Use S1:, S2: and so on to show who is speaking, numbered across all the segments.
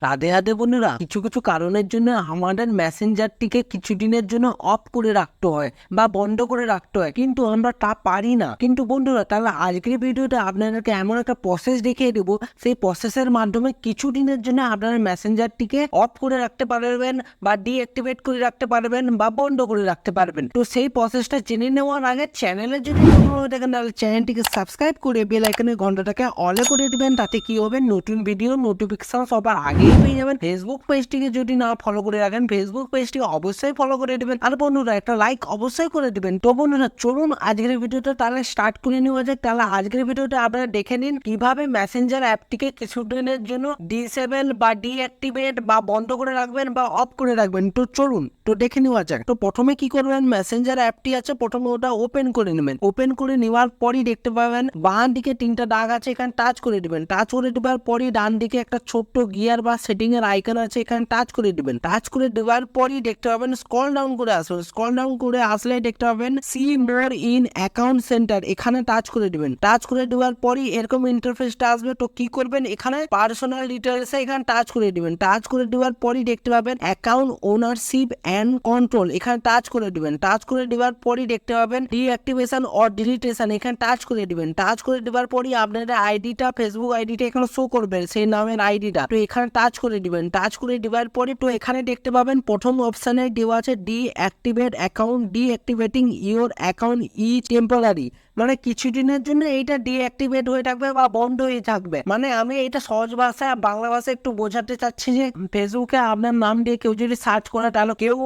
S1: রাধে রাধে বন্ধুরা, কিছু কিছু কারণের জন্য আমাদের মেসেঞ্জারটিকে কিছুদিনের জন্য অফ করে রাখতে হয় বা বন্ধ করে রাখতে হয়, কিন্তু আমরা তা পারি না। কিন্তু বন্ধুরা, তাহলে আজকের ভিডিওতে আপনাদেরকে এমন একটা প্রসেস দেখিয়ে দেবো, সেই প্রসেসের মাধ্যমে কিছুদিনের জন্য আপনারা মেসেঞ্জারটিকে অফ করে রাখতে পারবেন বা ডিঅ্যাক্টিভেট করে রাখতে পারবেন বা বন্ধ করে রাখতে পারবেন। তো সেই প্রসেসটা জেনে নেওয়ার আগে চ্যানেলে যদি নতুন হয়ে থাকেন তাহলে চ্যানেলটিকে সাবস্ক্রাইব করে বেল আইকনের ঘন্টাটাকে অলে করে দিবেন। তাতে কি হবে, নতুন ভিডিও নোটিফিকেশন সবার আগে পেয়ে যাবেন। ফেসবুক পেজটিকে যদি না ফলো করে রাখেন, ফেসবুক পেজটিকে অবশ্যই ফলো করে দিবেন। আর বন্ধুরা, একটা লাইক অবশ্যই করে দিবেন। তো বন্ধুরা, চলুন আজকের ভিডিওটা তাহলে স্টার্ট করে নেওয়া যাক। তাহলে আজকের ভিডিওটা আপনারা দেখে নিন কিভাবে মেসেঞ্জার অ্যাপটিকে কিছুদিনের জন্য ডিসেবল বা ডিঅ্যাক্টিভেট বা বন্ধ করে রাখবেন বা অফ করে রাখবেন। তো চলুন তো দেখে নেওয়া যাক। তো প্রথমে কি করবেন, মেসেঞ্জার অ্যাপটি আছে, প্রথমে ওটা ওপেন করে নেবেন। ওপেন করে নেওয়ার পরই দেখতে পাবেন বাম দিকে তিনটা দাগ আছে, এখানে টাচ করে দিবেন। টাচ করে দেওয়ার পরই ডান দিকে একটা ছোট্ট গিয়ার বা সেটিং এর আইকন আছে, এখানে টাচ করে দিবেন। টাচ করে দেওয়ার পরই দেখতে পাবেন স্ক্রল ডাউন করে আসবেন। স্ক্রল ডাউন করে আসলে দেখতে পাবেন see more in account centre, এখানে টাচ করে দিবেন। টাচ করে দেওয়ার পরই এরকম ইন্টারফেসটা আসবে। তো কি করবেন, এখানে পার্সোনাল ডিটেলস এখানে টাচ করে দিবেন। টাচ করে দেওয়ার পরই দেখতে পাবেন অ্যাকাউন্ট ওনারশিপ এন্ড কন্ট্রোল, এখানে টাচ করে দিবেন। টাচ করে দেওয়ার পরই দেখতে পাবেন ডিঅ্যাক্টিভেশন অর ডিলিটেশন, এখানে টাচ করে দিবেন। টাচ করে দেওয়ার পরই আপনাদের আইডিটা, ফেসবুক আইডিটা এখানে শো করবে, সেই নামের আইডিটা। তো এখানে টাচ করে দিবেন। টাচ করে দেওয়ার পরে তো এখানে দেখতে পাবেন প্রথম অপশনে দেওয়া আছে deactivate account, deactivating your account is temporary, মানে কিছুদিনের জন্য এইটা ডিঅ্যাক্টিভেট হয়ে থাকবে বা বন্ধ হয়ে থাকবে। মানে আমি এটা সহজ ভাষায় বাংলা ভাষায় একটু বোঝাতে চাচ্ছি যে ফেসবুকে আপনার নাম দিয়ে কেউ যদি সার্চ করে তাহলে কেউ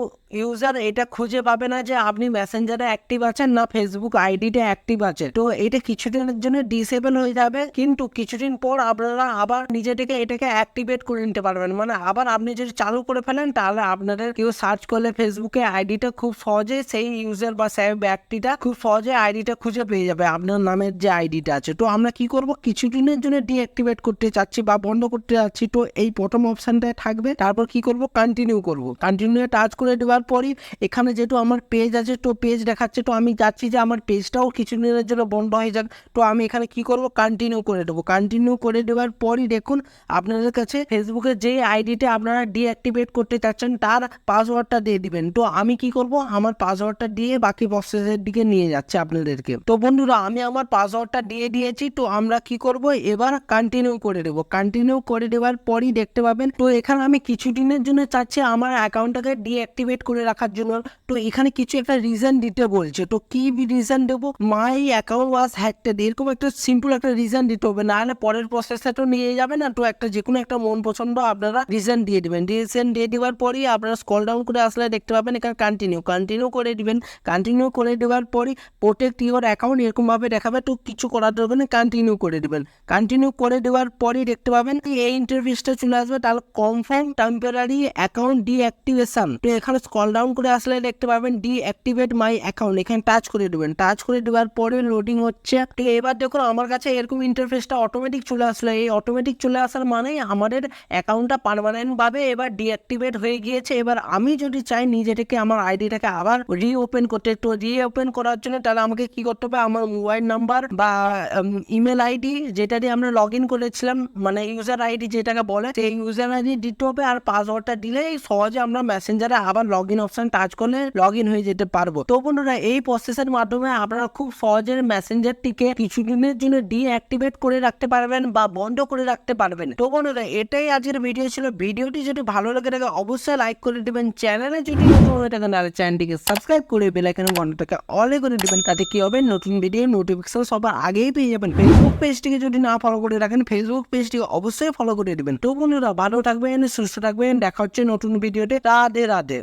S1: ইউজার এটা খুঁজে পাবে না যে আপনি মেসেঞ্জারে অ্যাক্টিভ আছেন না ফেসবুক আইডিতে অ্যাক্টিভ আছে। তো এটা কিছুদিনের জন্য ডিসেবল হয়ে যাবে, কিন্তু কিছুদিন পর আপনারা আবার নিজে থেকে এটাকে অ্যাক্টিভেট করে নিতে পারবেন। মানে আবার আপনি যদি চালু করে ফেলেন তাহলে আপনাদের কেউ সার্চ করলে ফেসবুকে আইডিটা খুব সহজে সেই ইউজার বা সেই ব্যক্তিটা খুব সহজে আইডিটা খুঁজে পেয়ে যাবে, আপনার নামের যে আইডিটা আছে। তো আমরা কি করব, কিছুদিনের জন্য ডিঅ্যাক্টিভেট করতে চাচ্ছি বা বন্ধ করতে যাচ্ছি, তো এই প্রথম অপশনটায় থাকবে। তারপর কি করব, কন্টিনিউ করব। কন্টিনিউ টাচ করে দেওয়ার পরই এখানে যেহেতু আমার পেজ আছে, তো পেজ দেখাচ্ছে, তো আমি যাচ্ছি যে আমার পেজটাও কিছুদিনের জন্য বন্ধ হয়ে যাক। তো আমি এখানে কি করব, কন্টিনিউ করে দেবো। কন্টিনিউ করে দেওয়ার পরই দেখুন আপনাদের কাছে ফেসবুকের যে আইডিটা আপনারা ডিঅ্যাক্টিভেট করতে চাচ্ছেন তার পাসওয়ার্ডটা দিয়ে দিবেন। তো আমি কি করব, আমার পাসওয়ার্ডটা দিয়ে বাকি প্রসেসের দিকে নিয়ে যাচ্ছে আপনাদেরকে। তো বন্ধুরা, আমি আমার পাসওয়ার্ডটা দিয়ে দিয়েছি। তো আমরা কি করব, এবার কন্টিনিউ করে দেবো। কন্টিনিউ করে দেওয়ার পরই দেখতে পাবেন তো এখানে আমি কিছুদিনের জন্য চাচ্ছি আমার অ্যাকাউন্টটাকে ডিঅ্যাক্টিভেট করে রাখার জন্য। তো এখানে কিছু একটা রিজন দিতে বলছে, তো কি রিজন দেবো, মাই অ্যাকাউন্ট ওয়াজ হ্যাকড, এরকম একটা সিম্পল একটা রিজন দিতে হবে, নাহলে পরের প্রসেসটা তো নিয়ে যাবে না। তো একটা যে কোনো একটা মন পছন্দ আপনারা রিজন দিয়ে দিবেন। রিজন দিয়ে দেওয়ার পরই আপনারা স্ক্রল ডাউন করে আসলে দেখতে পাবেন এখানে কন্টিনিউ করে দিবেন। কন্টিনিউ করে দেওয়ার পরই প্রোটেক্ট ইওর অ্যাকাউন্ট এরকম ভাবে দেখাবে। তো কিছু করার দরকার নেই, কন্টিনিউ করে দিবেন। কন্টিনিউ করে দেওয়ার পরই দেখতে পাবেন এই ইন্টারফেসটা চলে আসবে। তাহলে কনফার্ম টেম্পোরারি অ্যাকাউন্ট ডিঅ্যাক্টিভেশন, তো এখানে স্ক্রল ডাউন করে আসলে দেখতে পাবেন ডিঅ্যাক্টিভেট মাই অ্যাকাউন্ট, এখানে টাচ করে দেবেন। টাচ করে দেওয়ার পরে লোডিং হচ্ছে। তো এবার দেখুন আমার কাছে এরকম ইন্টারফেসটা অটোমেটিক চলে আসলো। এই অটোমেটিক চলে আসার মানেই আমাদের অ্যাকাউন্টটা পার্মানেন্ট ভাবে এবার ডিঅ্যাক্টিভেট হয়ে গিয়েছে। এবার আমি যদি চাই নিজে থেকে আমার আইডিটাকে আবার রিওপেন করতে, তো রিওপেন করার জন্য তাহলে আমাকে কি করতে হবে, আমার মোবাইল নাম্বার বা ইমেল আইডি যেটা দিয়ে আমরা লগ ইন করেছিলাম, মানে ইউজার আইডি যেটাকে বলে, সেই ইউজার আইডি দিতে হবে। আর পাসওয়ার্ডটা দিলেই সহজে আমরা মেসেঞ্জারে আবার লগ ইন অপশন টাচ করলে লগ ইন হয়ে যেতে পারবো। তো বন্ধুরা, এই প্রসেসের মাধ্যমে আপনারা খুব সহজে মেসেঞ্জারটিকে কিছুদিনের জন্য ডিঅ্যাক্টিভেট করে রাখতে পারবেন বা বন্ধ করে রাখতে পারবেন। তো বন্ধুরা, এটাই আজকের ভিডিও ছিল। ভিডিওটি যদি ভালো লাগে থাকে অবশ্যই লাইক করে দিবেন। চ্যানেলে যদি নতুন হয়ে থাকেন তাহলে চ্যানেলটিকে সাবস্ক্রাইব করে বেল আইকনের ঘন্টাটাকে অলে করে দিবেন। তাতে কি হবে, নতুন ভিডিও নোটিফিকেশন সবার আগেই পেয়ে যাবেন। ফেসবুক পেজটিকে যদি না ফলো করে রাখেন, ফেসবুক পেজটিকে অবশ্যই ফলো করে দিবেন। তো বন্ধুরা, ভালো থাকবেন, সুস্থ থাকবেন, দেখা হচ্ছে নতুন ভিডিওতে। রাধে রাধে।